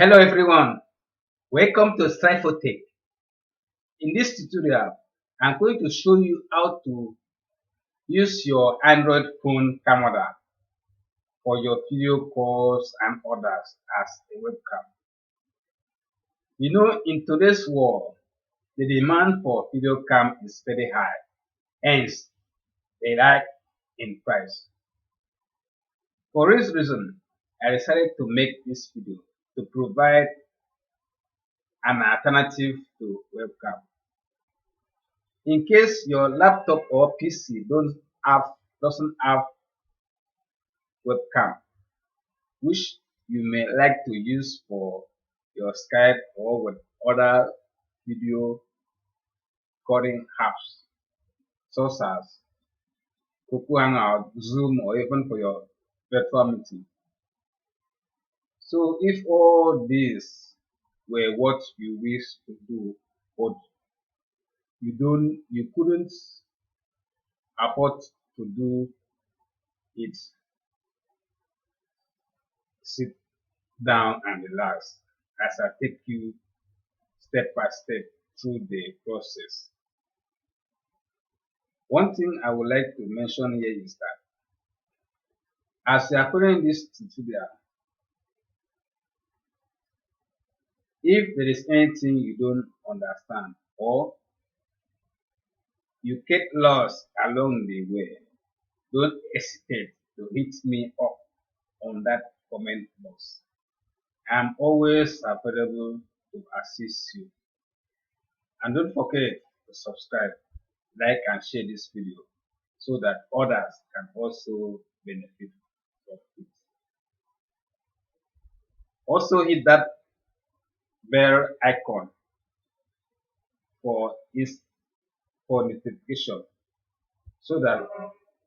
Hello everyone, welcome to Tech. In this tutorial, I'm going to show you how to use your Android phone camera for your video calls and others as a webcam. You know, in today's world, the demand for video cam is very high, hence they rise in price. For this reason, I decided to make this video to provide an alternative to webcam. In case your laptop or PC doesn't have webcam, which you may like to use for your Skype or with other video recording apps such as Google Hangout, Zoom, or even for your virtual meeting. So if all these were what you wish to do, but you couldn't afford to do it, sit down and relax as I take you step by step through the process. One thing I would like to mention here is that as you are following this tutorial, if there is anything you don't understand or you get lost along the way, don't hesitate to hit me up on that comment box. I'm always available to assist you. And don't forget to subscribe, like and share this video so that others can also benefit from it. Also hit that bell icon for is for notification so that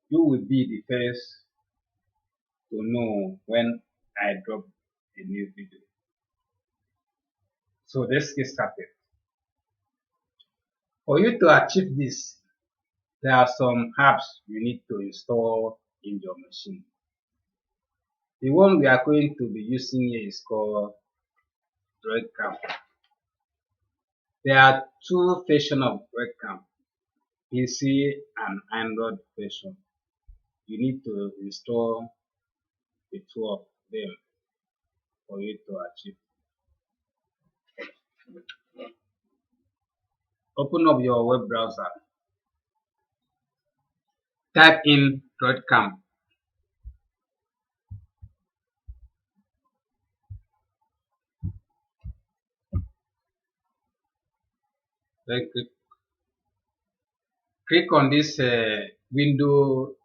you will be the first to know when I drop a new video. So let's get started. For you to achieve this, there are some apps you need to install in your machine. The one we are going to be using here is called Webcam. There are two versions of Webcam, PC and Android version. You need to install the two of them for you to achieve. Open up your web browser. Type in Webcam. Then click on this window,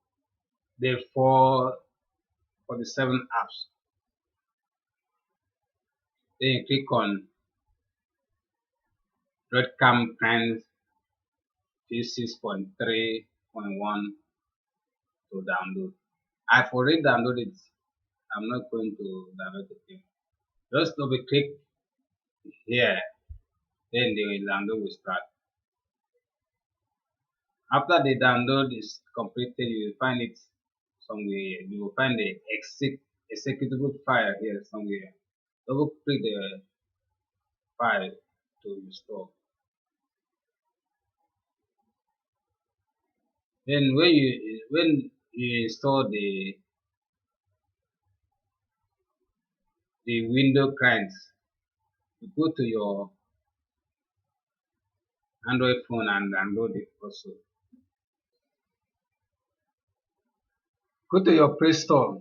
the 447 apps. Then click on Webcam Client V6.3.1 to download. I've already downloaded it. I'm not going to download it again. Just double click here, then the download will start. After the download is completed, you will find it somewhere. You will find the executable file here somewhere. Double click the file to install. Then when you install the window client, you go to your Android phone and download it also. Go to your Play Store.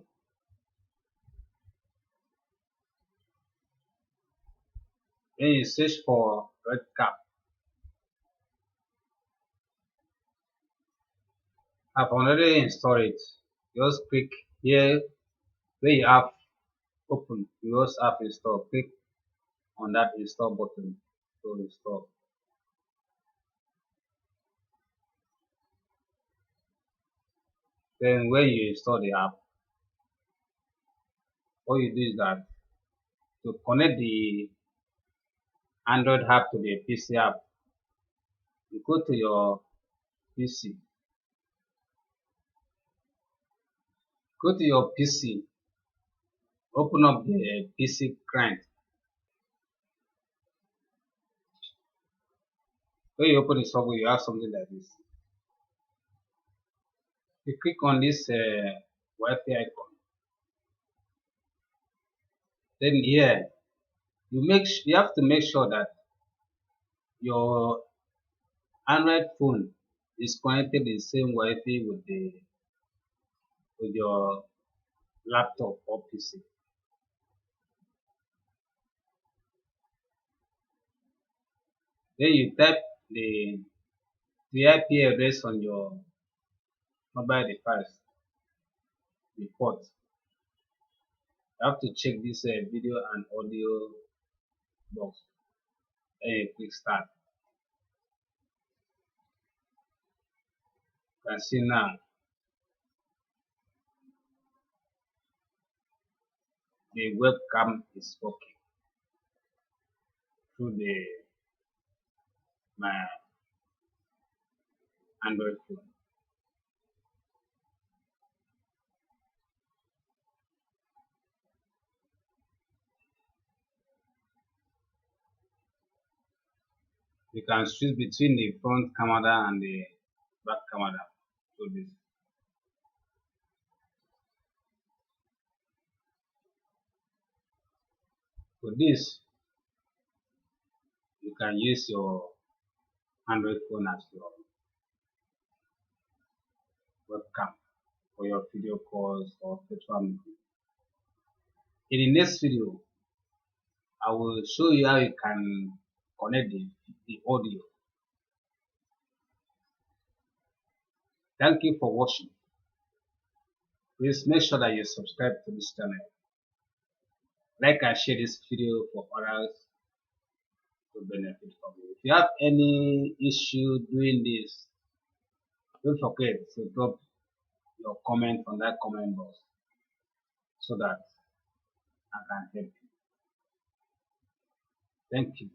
Then you search for Webcam. I've already installed it. Just click here where you have open. You also have install. Click on that install button to install. Then when you install the app, what you do is that to connect the Android app to the PC app, you go to your PC. Go to your PC, open up the PC client. When you open the software, you have something like this. You click on this Wi-Fi icon. Then here, you have to make sure that your Android phone is connected the same Wi-Fi with your laptop or PC. Then you type the IP address on your mobile device, the port. You have to check this video and audio box. Then you click start. You can see now the webcam is working through my Android phone. You can switch between the front camera and the back camera through this. For this, you can use your Android phone as your webcam for your video calls or virtual meeting. In the next video, I will show you how you can connect the audio. Thank you for watching. Please make sure that you subscribe to this channel. Like and share this video for others to benefit from it. If you have any issue doing this, don't forget to drop your comment on that comment box so that I can help you. Thank you.